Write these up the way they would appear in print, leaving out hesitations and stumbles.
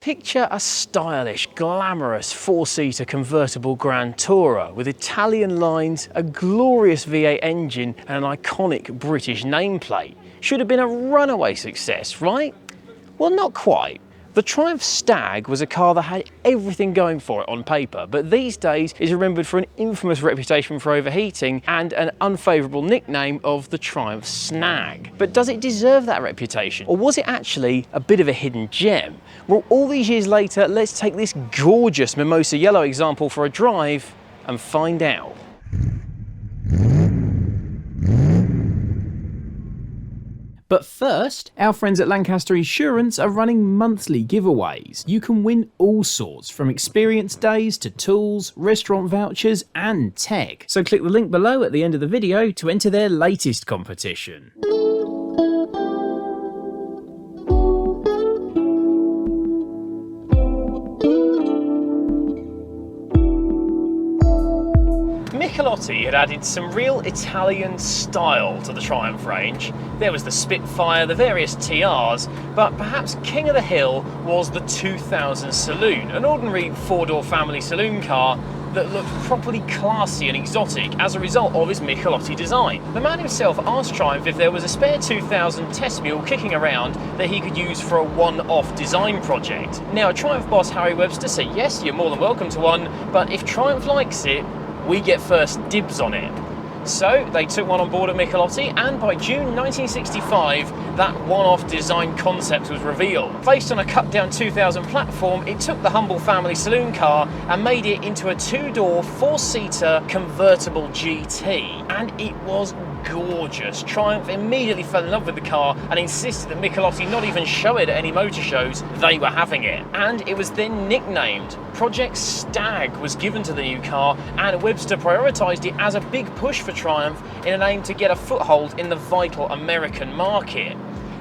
Picture a stylish, glamorous four-seater convertible Grand Tourer with Italian lines, a glorious V8 engine and an iconic British nameplate. Should have been a runaway success, right? Well, not quite. The Triumph Stag was a car that had everything going for it on paper, but these days is remembered for an infamous reputation for overheating and an unfavourable nickname of the Triumph Snag. But does it deserve that reputation? Or was it actually a bit of a hidden gem? Well, all these years later, let's take this gorgeous Mimosa Yellow example for a drive and find out. But first, our friends at Lancaster Insurance are running monthly giveaways. You can win all sorts, from experience days to tools, restaurant vouchers and tech. So click the link below at the end of the video to enter their latest competition. Michelotti had added some real Italian style to the Triumph range. There was the Spitfire, the various TRs, but perhaps king of the hill was the 2000 Saloon, an ordinary four-door family saloon car that looked properly classy and exotic as a result of its Michelotti design. The man himself asked Triumph if there was a spare 2000 test mule kicking around that he could use for a one-off design project. Now, Triumph boss Harry Webster said yes, you're more than welcome to one, but if Triumph likes it, we get first dibs on it. So they took one on board at Michelotti, and by June 1965 that one-off design concept was revealed. Based on a cut-down 2000 platform, it took the humble family saloon car and made it into a two-door, four-seater convertible GT, and it was gorgeous. Triumph immediately fell in love with the car and insisted that Michelotti not even show it at any motor shows, they were having it. And it was then nicknamed. Project Stag was given to the new car, and Webster prioritised it as a big push for Triumph in an aim to get a foothold in the vital American market.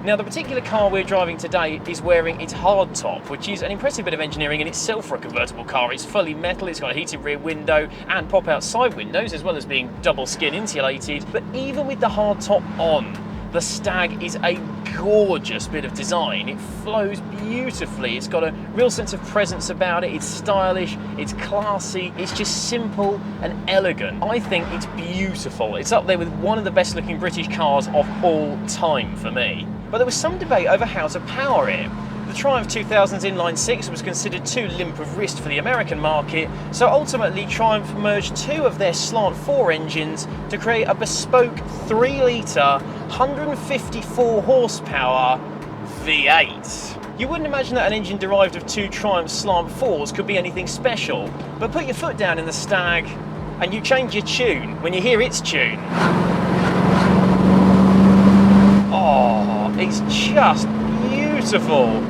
Now, the particular car we're driving today is wearing its hardtop, which is an impressive bit of engineering in itself for a convertible car. It's fully metal, it's got a heated rear window and pop-out side windows, as well as being double skin insulated. But even with the hardtop on, the Stag is a gorgeous bit of design. It flows beautifully, it's got a real sense of presence about it, it's stylish, it's classy, it's just simple and elegant. I think it's beautiful. It's up there with one of the best looking British cars of all time for me. But there was some debate over how to power it. The Triumph 2000's inline six was considered too limp of wrist for the American market, so ultimately Triumph merged two of their slant 4 engines to create a bespoke 3-litre, 154 horsepower V8. You wouldn't imagine that an engine derived of two Triumph slant 4s could be anything special, but put your foot down in the Stag and you change your tune when you hear its tune. Oh, it's just beautiful.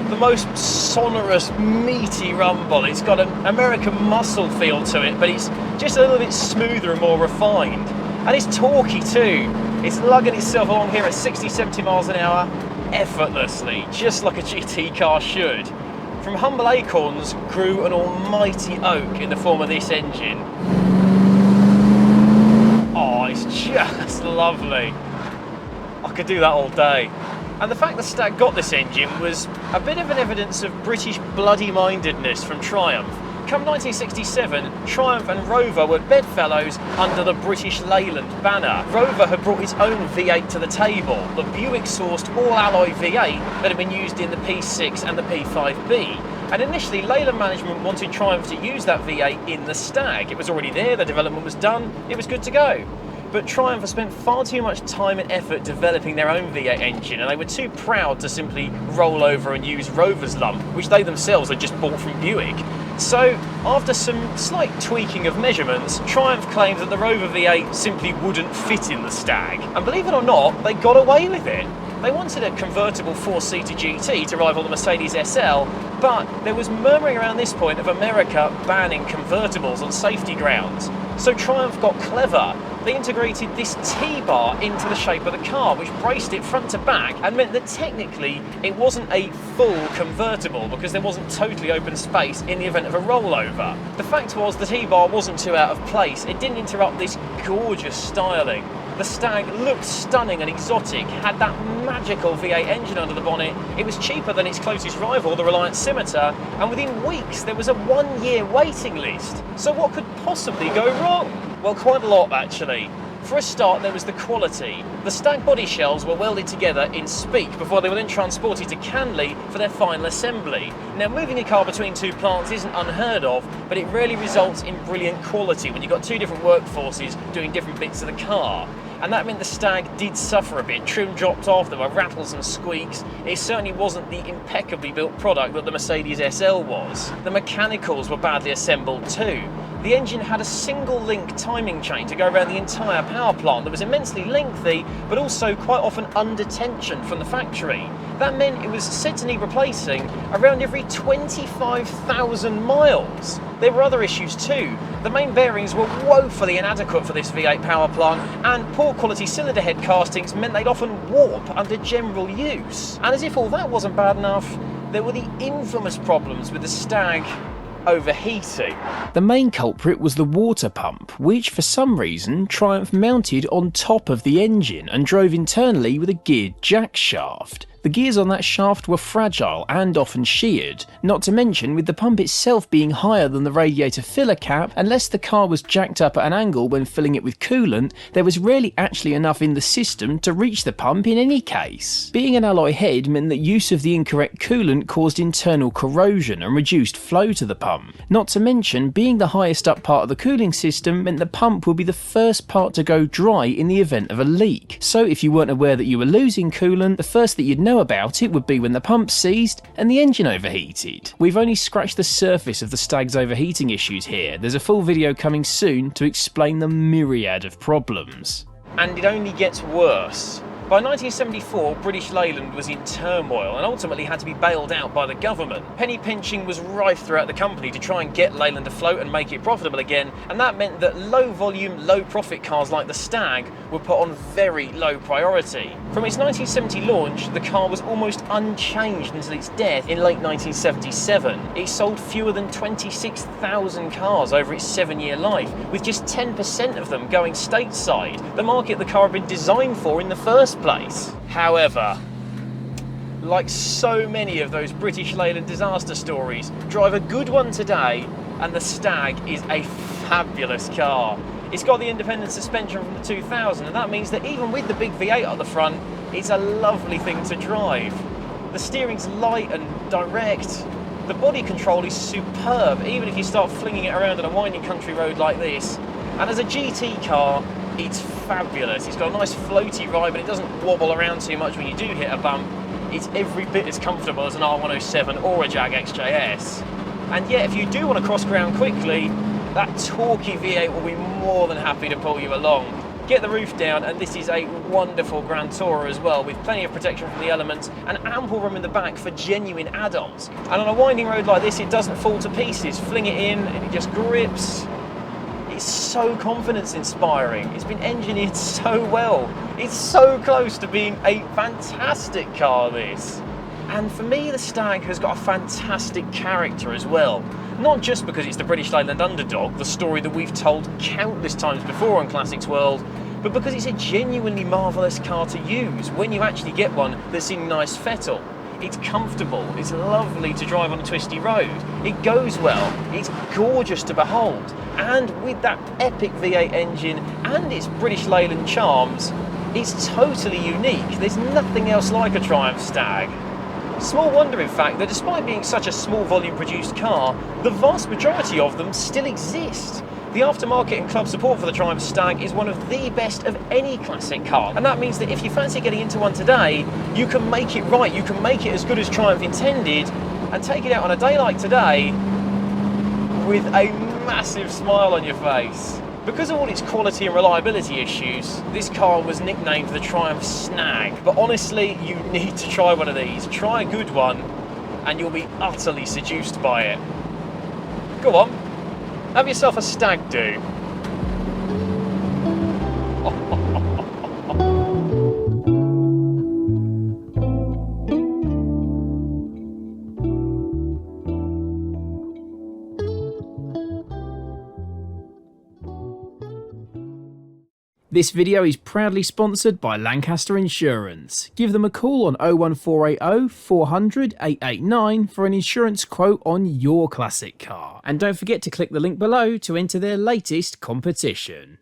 The most sonorous, meaty rumble. It's got an American muscle feel to it, but it's just a little bit smoother and more refined. And it's torquey too. It's lugging itself along here at 60-70 miles an hour effortlessly, just like a GT car should. From humble acorns grew an almighty oak in the form of this engine. Oh, it's just lovely. I could do that all day. And the fact the Stag got this engine was a bit of an evidence of British bloody-mindedness from Triumph. Come 1967, Triumph and Rover were bedfellows under the British Leyland banner. Rover had brought its own V8 to the table, the Buick-sourced all-alloy V8 that had been used in the P6 and the P5B. And initially, Leyland management wanted Triumph to use that V8 in the Stag. It was already there, the development was done, it was good to go. But Triumph has spent far too much time and effort developing their own V8 engine, and they were too proud to simply roll over and use Rover's lump, which they themselves had just bought from Buick. So, after some slight tweaking of measurements, Triumph claimed that the Rover V8 simply wouldn't fit in the Stag. And believe it or not, they got away with it. They wanted a convertible 4-seater GT to rival the Mercedes SL, but there was murmuring around this point of America banning convertibles on safety grounds. So Triumph got clever. They integrated this T-bar into the shape of the car, which braced it front to back and meant that technically it wasn't a full convertible because there wasn't totally open space in the event of a rollover. The fact was the T-bar wasn't too out of place. It didn't interrupt this gorgeous styling. The Stag looked stunning and exotic, had that magical V8 engine under the bonnet, it was cheaper than its closest rival, the Reliant Scimitar, and within weeks there was a 1-year waiting list. So what could possibly go wrong? Well, quite a lot actually. For a start, there was the quality. The Stag body shells were welded together in Speak before they were then transported to Canley for their final assembly. Now, moving a car between two plants isn't unheard of, but it rarely results in brilliant quality when you've got two different workforces doing different bits of the car. And that meant the Stag did suffer a bit. Trim dropped off, there were rattles and squeaks. It certainly wasn't the impeccably built product that the Mercedes SL was. The mechanicals were badly assembled too. The engine had a single link timing chain to go around the entire power plant that was immensely lengthy, but also quite often under tension from the factory. That meant it was said to need replacing around every 25,000 miles. There were other issues too. The main bearings were woefully inadequate for this V8 power plant, and poor quality cylinder head castings meant they'd often warp under general use. And as if all that wasn't bad enough, there were the infamous problems with the Stag overheating. The main culprit was the water pump, which for some reason Triumph mounted on top of the engine and drove internally with a geared jack shaft. The gears on that shaft were fragile and often sheared, not to mention with the pump itself being higher than the radiator filler cap. Unless the car was jacked up at an angle when filling it with coolant, there was rarely actually enough in the system to reach the pump in any case. Being an alloy head meant that use of the incorrect coolant caused internal corrosion and reduced flow to the pump. Not to mention, being the highest up part of the cooling system meant the pump would be the first part to go dry in the event of a leak. So if you weren't aware that you were losing coolant, the first that you'd know about it would be when the pump seized and the engine overheated. We've only scratched the surface of the Stag's overheating issues here. There's a full video coming soon to explain the myriad of problems. And it only gets worse. By 1974, British Leyland was in turmoil and ultimately had to be bailed out by the government. Penny pinching was rife throughout the company to try and get Leyland afloat and make it profitable again, and that meant that low volume, low profit cars like the Stag were put on very low priority. From its 1970 launch, the car was almost unchanged until its death in late 1977. It sold fewer than 26,000 cars over its 7-year life, with just 10% of them going stateside, the market the car had been designed for in the first place. However, like so many of those British Leyland disaster stories, drive a good one today and the Stag is a fabulous car. It's got the independent suspension from the 2000, and that means that even with the big V8 at the front, it's a lovely thing to drive. The steering's light and direct. The body control is superb, even if you start flinging it around on a winding country road like this. And as a GT car, it's fabulous. It's got a nice floaty ride, but it doesn't wobble around too much when you do hit a bump. It's every bit as comfortable as an R107 or a Jag XJS. And yet, if you do want to cross ground quickly, that torquey V8 will be more than happy to pull you along. Get the roof down, and this is a wonderful Grand Tourer as well, with plenty of protection from the elements and ample room in the back for genuine add-ons. And on a winding road like this, it doesn't fall to pieces. Fling it in and it just grips. It's so confidence-inspiring. It's been engineered so well. It's so close to being a fantastic car, this. And for me, the Stag has got a fantastic character as well. Not just because it's the British Leyland underdog, the story that we've told countless times before on Classics World, but because it's a genuinely marvellous car to use when you actually get one that's in nice fettle. It's comfortable, it's lovely to drive on a twisty road, it goes well, it's gorgeous to behold, and with that epic V8 engine and its British Leyland charms, it's totally unique. There's nothing else like a Triumph Stag. Small wonder, in fact, that despite being such a small volume produced car, the vast majority of them still exist. The aftermarket and club support for the Triumph Stag is one of the best of any classic car, and that means that if you fancy getting into one today, you can make it right, you can make it as good as Triumph intended, and take it out on a day like today with a massive smile on your face. Because of all its quality and reliability issues, this car was nicknamed the Triumph Snag, but honestly, you need to try one of these. Try a good one, and you'll be utterly seduced by it. Go on. Have yourself a stag do. This video is proudly sponsored by Lancaster Insurance. Give them a call on 01480 400 889 for an insurance quote on your classic car. And don't forget to click the link below to enter their latest competition.